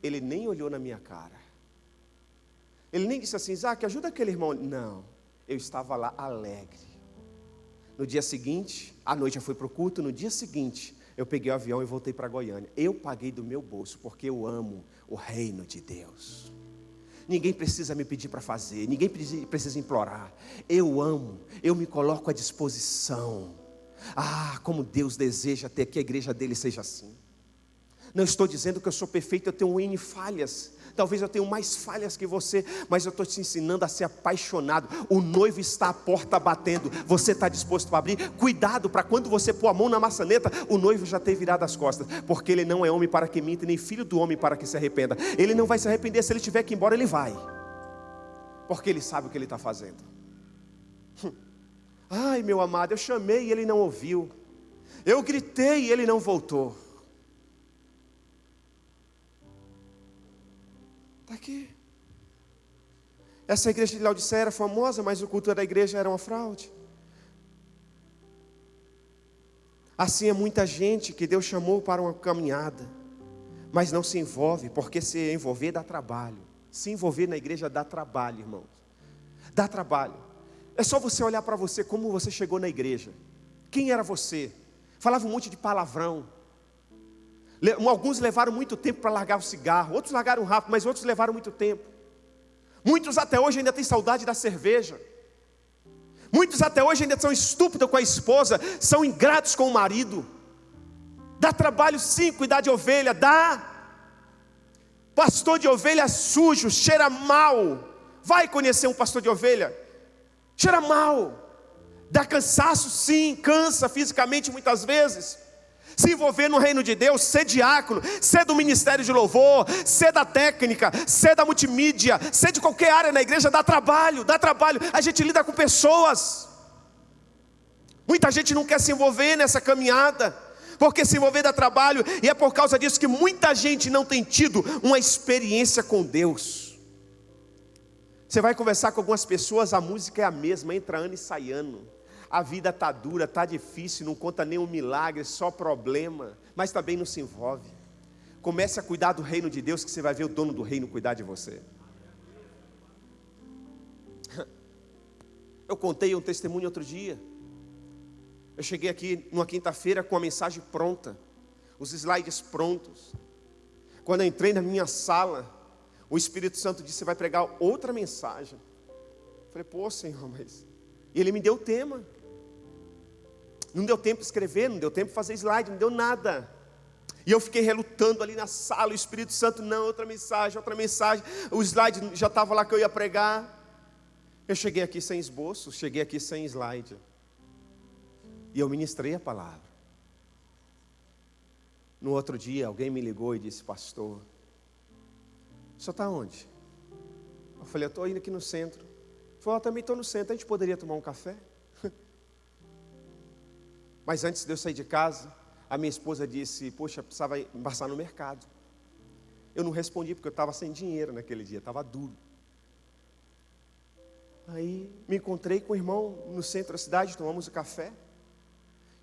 Ele nem olhou na minha cara. Ele nem disse assim, Isaac, ajuda aquele irmão. Não, eu estava lá alegre. No dia seguinte, à noite eu fui para o culto. No dia seguinte, eu peguei o avião e voltei para Goiânia. Eu paguei do meu bolso, porque eu amo o reino de Deus. Ninguém precisa me pedir para fazer, ninguém precisa implorar. Eu amo, eu me coloco à disposição. Ah, como Deus deseja ter que a igreja dele seja assim. Não estou dizendo que eu sou perfeito, eu tenho N falhas. Talvez eu tenha mais falhas que você, mas eu estou te ensinando a ser apaixonado. O noivo está à porta batendo. Você está disposto para abrir? Cuidado para quando você pôr a mão na maçaneta, o noivo já ter virado as costas. Porque ele não é homem para que minta, nem filho do homem para que se arrependa. Ele não vai se arrepender, se ele tiver que ir embora, ele vai. Porque ele sabe o que ele está fazendo. Ai, meu amado, eu chamei e ele não ouviu. Eu gritei e ele não voltou. Está aqui. Essa igreja de Laodiceia era famosa, mas o culto da igreja era uma fraude. Assim é muita gente que Deus chamou para uma caminhada, mas não se envolve, porque se envolver dá trabalho. Se envolver na igreja dá trabalho, irmãos. Dá trabalho. É só você olhar para você, como você chegou na igreja. Quem era você? Falava um monte de palavrão. Alguns levaram muito tempo para largar o cigarro, outros largaram rápido, mas outros levaram muito tempo. Muitos até hoje ainda têm saudade da cerveja. Muitos até hoje ainda são estúpidos com a esposa, são ingratos com o marido. Dá trabalho sim cuidar de ovelha, dá. Pastor de ovelha sujo, cheira mal. Vai conhecer um pastor de ovelha, cheira mal. Dá cansaço sim, cansa fisicamente muitas vezes. Se envolver no reino de Deus, ser diácono, ser do ministério de louvor, ser da técnica, ser da multimídia, ser de qualquer área na igreja, dá trabalho. A gente lida com pessoas. Muita gente não quer se envolver nessa caminhada, porque se envolver dá trabalho, e é por causa disso que muita gente não tem tido uma experiência com Deus. Você vai conversar com algumas pessoas, a música é a mesma, entra ano e sai ano. A vida está dura, está difícil, não conta nenhum milagre, só problema, mas também não se envolve. Comece a cuidar do reino de Deus, que você vai ver o dono do reino cuidar de você. Eu contei um testemunho outro dia. Eu cheguei aqui numa quinta-feira com a mensagem pronta, os slides prontos. Quando eu entrei na minha sala, o Espírito Santo disse: você vai pregar outra mensagem. Eu falei: pô, Senhor, mas... E Ele me deu o tema. Não deu tempo de escrever, não deu tempo de fazer slide, não deu nada. E eu fiquei relutando ali na sala, o Espírito Santo: não, outra mensagem. O slide já estava lá que eu ia pregar. Eu cheguei aqui sem esboço, cheguei aqui sem slide. E eu ministrei a palavra. No outro dia, alguém me ligou e disse: pastor, o senhor está onde? Eu falei: eu estou indo aqui no centro. Ele falou: eu também estou no centro, a gente poderia tomar um café? Mas antes de eu sair de casa, a minha esposa disse: poxa, precisava passar no mercado. Eu não respondi porque eu estava sem dinheiro naquele dia, estava duro. Aí me encontrei com o irmão no centro da cidade, tomamos um café.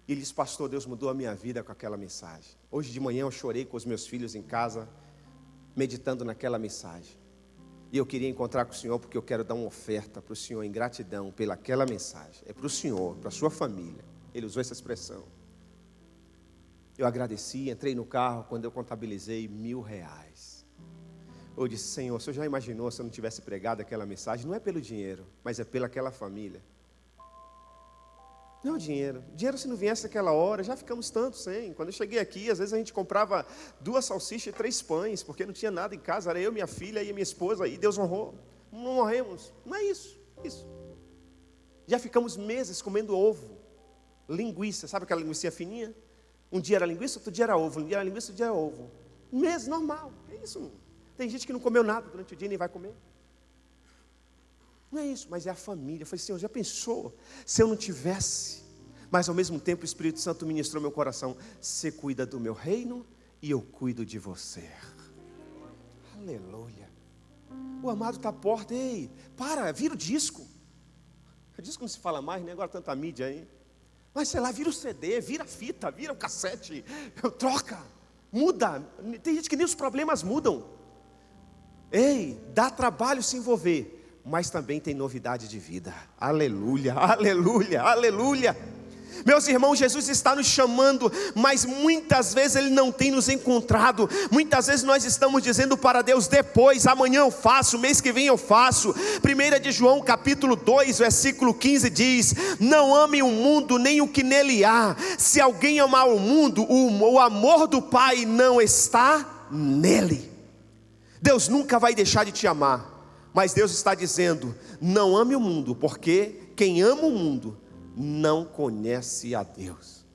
E ele disse: pastor, Deus mudou a minha vida com aquela mensagem. Hoje de manhã eu chorei com os meus filhos em casa, meditando naquela mensagem. E eu queria encontrar com o senhor porque eu quero dar uma oferta para o senhor em gratidão pelaquela mensagem. É para o senhor, para a sua família. Ele usou essa expressão. Eu agradeci, entrei no carro. Quando eu contabilizei R$1.000, eu disse: Senhor, o senhor já imaginou se eu não tivesse pregado aquela mensagem? Não é pelo dinheiro, mas é pelaquela família. Não é o dinheiro. Dinheiro, se não viesse naquela hora, já ficamos tanto sem. Quando eu cheguei aqui, às vezes a gente comprava 2 salsichas e 3 pães, porque não tinha nada em casa. Era eu, minha filha e minha esposa, e Deus honrou. Não morremos. Não é isso. Já ficamos meses comendo ovo, linguiça. Sabe aquela linguiça fininha? Um dia era linguiça, outro dia era ovo. Um dia era linguiça, outro dia era ovo. Um mês normal. É isso. Tem gente que não comeu nada durante o dia e nem vai comer. Não é isso, mas é a família. Eu falei: Senhor, já pensou se eu não tivesse? Mas ao mesmo tempo o Espírito Santo ministrou meu coração: você cuida do meu reino e eu cuido de você. Aleluia. O amado está à porta. Ei, vira o disco. O disco não se fala mais, né? Agora tanta mídia aí. Mas sei lá, vira o CD, vira a fita, vira o cassete, troca, muda. Tem gente que nem os problemas mudam. Ei, dá trabalho se envolver, mas também tem novidade de vida. Aleluia, aleluia, aleluia. Meus irmãos, Jesus está nos chamando, mas muitas vezes Ele não tem nos encontrado. Muitas vezes nós estamos dizendo para Deus: depois, amanhã eu faço, mês que vem eu faço. 1 de João capítulo 2, versículo 15 diz: não amem o mundo nem o que nele há. Se alguém amar o mundo, o amor do Pai não está nele. Deus nunca vai deixar de te amar, mas Deus está dizendo: não ame o mundo, porque quem ama o mundo não conhece a Deus.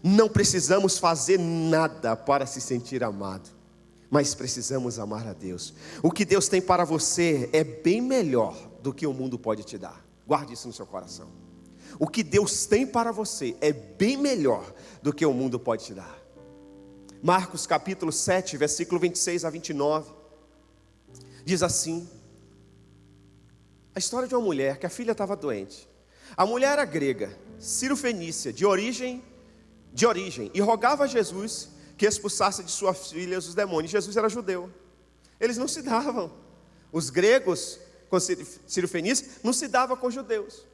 Não precisamos fazer nada para se sentir amado, mas precisamos amar a Deus. O que Deus tem para você é bem melhor do que o mundo pode te dar. Guarde isso no seu coração. O que Deus tem para você é bem melhor do que o mundo pode te dar. Marcos capítulo 7, versículo 26 a 29 diz assim: a história de uma mulher que a filha estava doente. A mulher era grega, cirofenícia, de origem, e rogava a Jesus que expulsasse de sua filha os demônios. Jesus era judeu. Eles não se davam. Os gregos com cirofenícia não se davam com os judeus.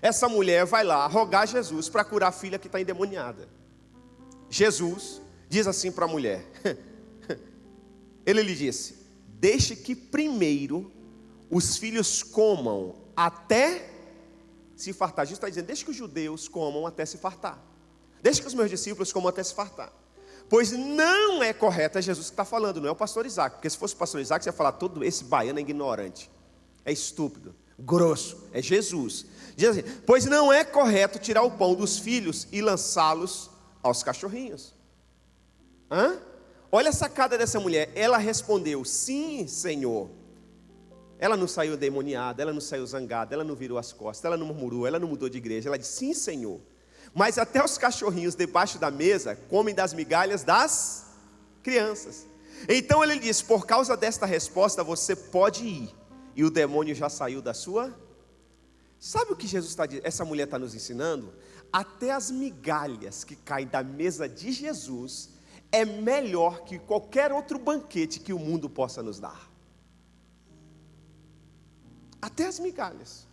Essa mulher vai lá rogar a Jesus para curar a filha que está endemoniada. Jesus diz assim para a mulher, ele lhe disse: deixe que primeiro os filhos comam até se fartar. Jesus está dizendo: deixe que os judeus comam até se fartar. Deixe que os meus discípulos comam até se fartar. Pois não é correto, é Jesus que está falando, não é o pastor Isaac. Porque se fosse o pastor Isaac, você ia falar: todo esse baiano é ignorante, é estúpido, grosso. É Jesus. Diz assim: pois não é correto tirar o pão dos filhos e lançá-los aos cachorrinhos. Olha a sacada dessa mulher. Ela respondeu: sim, Senhor. Ela não saiu endemoniada, ela não saiu zangada, ela não virou as costas, ela não murmurou, ela não mudou de igreja. Ela disse: sim, Senhor. Mas até os cachorrinhos debaixo da mesa comem das migalhas das crianças. Então ele disse: por causa desta resposta você pode ir. E o demônio já saiu da sua. Sabe o que Jesus está dizendo? Essa mulher está nos ensinando? Até as migalhas que caem da mesa de Jesus é melhor que qualquer outro banquete que o mundo possa nos dar. Até as migalhas.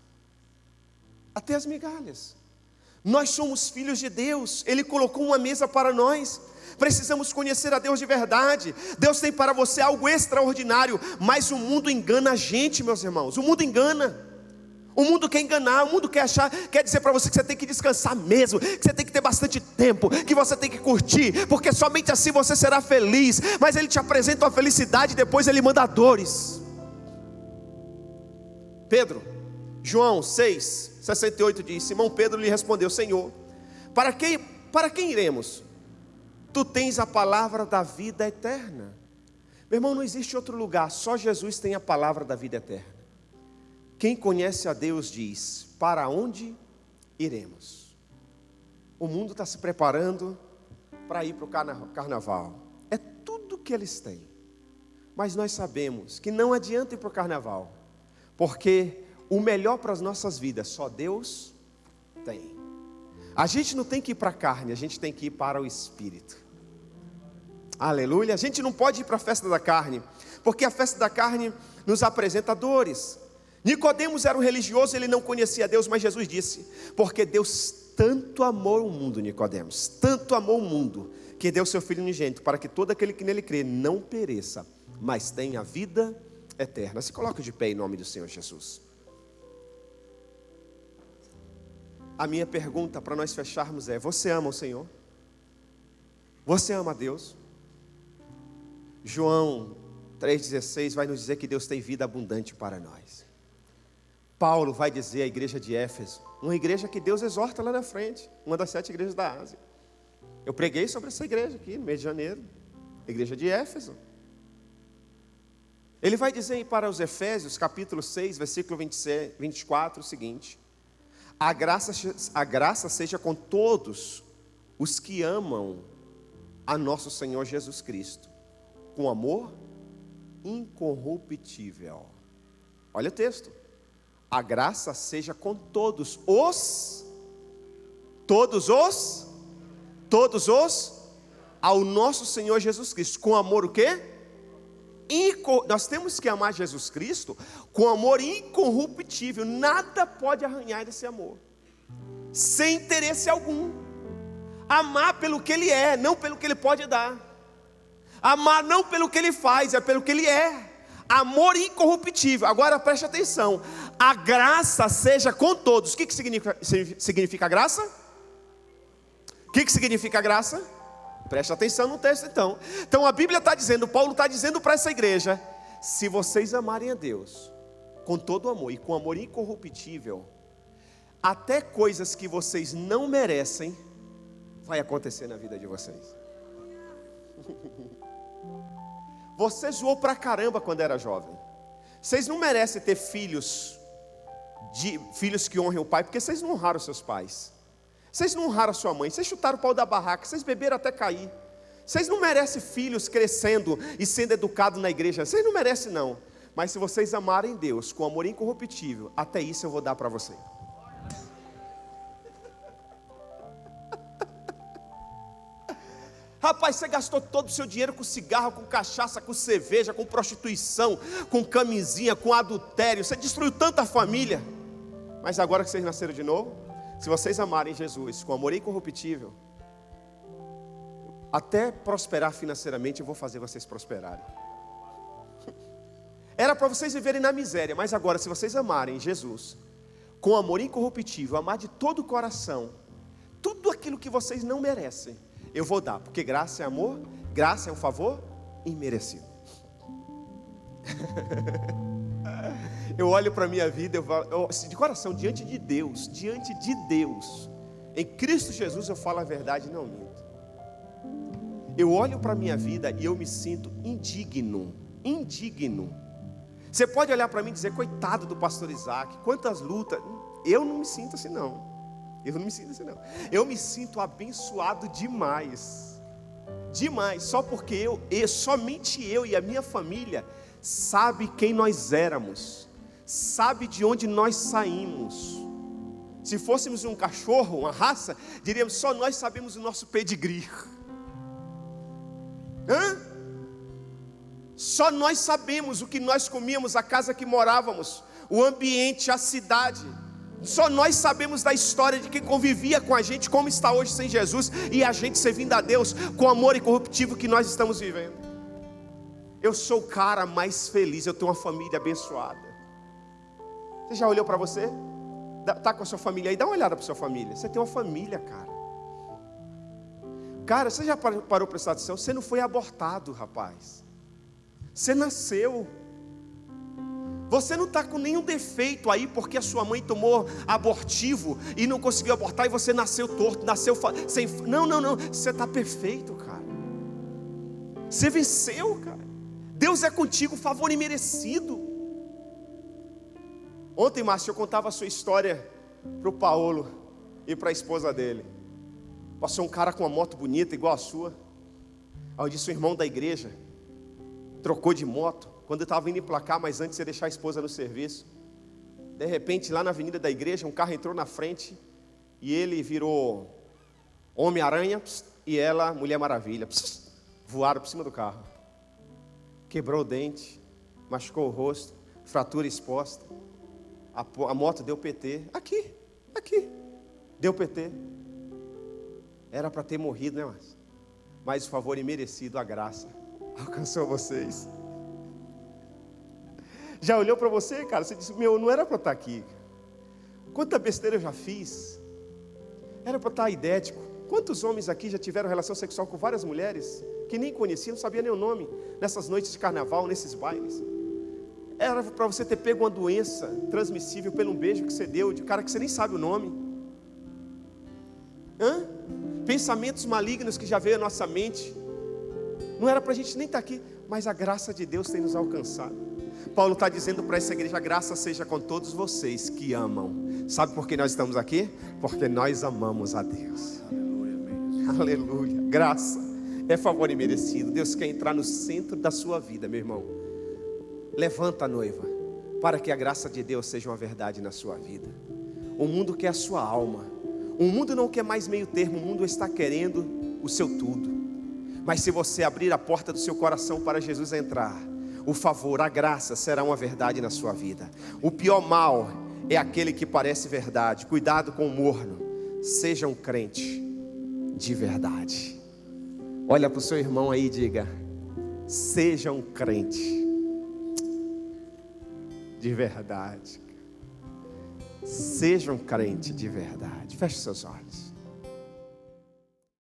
Até as migalhas. Nós somos filhos de Deus. Ele colocou uma mesa para nós. Precisamos conhecer a Deus de verdade. Deus tem para você algo extraordinário. Mas o mundo engana a gente, meus irmãos. O mundo engana. O mundo quer enganar, o mundo quer achar, quer dizer para você que você tem que descansar mesmo, que você tem que ter bastante tempo, que você tem que curtir, porque somente assim você será feliz. Mas ele te apresenta a felicidade e depois ele manda dores. Pedro, João 6:68 diz: Simão Pedro lhe respondeu: Senhor, para quem iremos? Tu tens a palavra da vida eterna. Meu irmão, não existe outro lugar, só Jesus tem a palavra da vida eterna. Quem conhece a Deus diz: para onde iremos? O mundo está se preparando para ir para o carnaval. É tudo que eles têm. Mas nós sabemos que não adianta ir para o carnaval, porque o melhor para as nossas vidas só Deus tem. A gente não tem que ir para a carne, a gente tem que ir para o Espírito. Aleluia. A gente não pode ir para a festa da carne, porque a festa da carne nos apresenta dores. Nicodemos era um religioso, ele não conhecia Deus, mas Jesus disse: porque Deus tanto amou o mundo, Nicodemos, tanto amou o mundo, que deu seu Filho unigênito, para que todo aquele que nele crê não pereça, mas tenha vida eterna. Se coloque de pé em nome do Senhor Jesus. A minha pergunta para nós fecharmos é: você ama o Senhor? Você ama a Deus? João 3,16 vai nos dizer que Deus tem vida abundante para nós. Paulo vai dizer à igreja de Éfeso, uma igreja que Deus exorta lá na frente, uma das 7 igrejas da Ásia. Eu preguei sobre essa igreja aqui no mês de janeiro, a igreja de Éfeso. Ele vai dizer para os Efésios, capítulo 6, versículo 24, o seguinte: a graça seja com todos os que amam a nosso Senhor Jesus Cristo, com amor incorruptível. Olha o texto. A graça seja com todos ao nosso Senhor Jesus Cristo, com amor o quê? Nós temos que amar Jesus Cristo com amor incorruptível. Nada pode arranhar desse amor, sem interesse algum. Amar pelo que Ele é, não pelo que Ele pode dar. Amar não pelo que Ele faz, é pelo que Ele é. Amor incorruptível. Agora preste atenção: a graça seja com todos. O que significa graça? O que significa graça? Preste atenção no texto então. Então a Bíblia está dizendo, Paulo está dizendo para essa igreja: se vocês amarem a Deus com todo amor e com amor incorruptível, até coisas que vocês não merecem vai acontecer na vida de vocês. Você zoou pra caramba quando era jovem. Vocês não merecem ter filhos que honrem o pai, porque vocês não honraram seus pais. Vocês não honraram a sua mãe. Vocês chutaram o pau da barraca. Vocês beberam até cair. Vocês não merecem filhos crescendo e sendo educados na igreja. Vocês não merecem não. Mas se vocês amarem Deus com amor incorruptível, até isso eu vou dar para você. Rapaz, você gastou todo o seu dinheiro com cigarro, com cachaça, com cerveja, com prostituição, com camisinha, com adultério. Você destruiu tanta família. Mas agora que vocês nasceram de novo, se vocês amarem Jesus com amor incorruptível, até prosperar financeiramente, eu vou fazer vocês prosperarem. Era para vocês viverem na miséria, mas agora se vocês amarem Jesus com amor incorruptível, amar de todo o coração, tudo aquilo que vocês não merecem, eu vou dar, porque graça é amor, graça é um favor imerecido. Eu olho para a minha vida, de coração, diante de Deus, em Cristo Jesus eu falo a verdade e não minto. Eu olho para a minha vida e eu me sinto indigno. Você pode olhar para mim e dizer, coitado do pastor Isaac, quantas lutas. Eu não me sinto assim não. Eu me sinto abençoado demais. Só porque somente eu e a minha família sabe quem nós éramos, sabe de onde nós saímos. Se fôssemos um cachorro, uma raça, diríamos, só nós sabemos o nosso pedigree. Só nós sabemos o que nós comíamos, a casa que morávamos, o ambiente, a cidade. Só nós sabemos da história de quem convivia com a gente, como está hoje sem Jesus, e a gente servindo a Deus com o amor incorruptível que nós estamos vivendo. Eu sou o cara mais feliz, eu tenho uma família abençoada. Você já olhou para você? Está com a sua família aí? Dá uma olhada para a sua família. Você tem uma família, cara. Cara, você já parou para prestar atenção? Você não foi abortado, rapaz. Você nasceu. Você não está com nenhum defeito aí porque a sua mãe tomou abortivo e não conseguiu abortar e você nasceu torto, nasceu sem... Não. Você está perfeito, cara. Você venceu, cara. Deus é contigo, favor imerecido. Ontem, Márcio, eu contava a sua história para o Paulo e para a esposa dele. Passou um cara com uma moto bonita, igual a sua. Aí eu disse, o irmão da igreja trocou de moto, quando eu estava indo emplacar, mas antes de deixar a esposa no serviço. De repente, lá na avenida da igreja, um carro entrou na frente, e ele virou Homem-Aranha, e ela, Mulher Maravilha, voaram por cima do carro. Quebrou o dente, machucou o rosto, fratura exposta. A moto deu PT, aqui, deu PT. Era para ter morrido, né, Márcio? Mas o favor imerecido, a graça, alcançou vocês. Já olhou para você, cara? Você disse, não era para eu estar aqui. Quanta besteira eu já fiz. Era para eu estar idético. Quantos homens aqui já tiveram relação sexual com várias mulheres que nem conheciam, não sabia nem o nome, nessas noites de carnaval, nesses bailes? Era para você ter pego uma doença transmissível pelo um beijo que você deu de um cara que você nem sabe o nome. Pensamentos malignos que já veio à nossa mente. Não era para a gente nem estar aqui, mas a graça de Deus tem nos alcançado. Paulo está dizendo para essa igreja, a graça seja com todos vocês que amam. Sabe por que nós estamos aqui? Porque nós amamos a Deus. Aleluia. Graça é favor imerecido. Deus quer entrar no centro da sua vida, meu irmão. Levanta a noiva, para que a graça de Deus seja uma verdade na sua vida. O mundo quer a sua alma. O mundo não quer mais meio termo. O mundo está querendo o seu tudo. Mas se você abrir a porta do seu coração para Jesus entrar, o favor, a graça será uma verdade na sua vida. O pior mal é aquele que parece verdade. Cuidado com o morno. Seja um crente de verdade. Olha para o seu irmão aí e diga, seja um crente de verdade. Seja um crente de verdade. Feche seus olhos.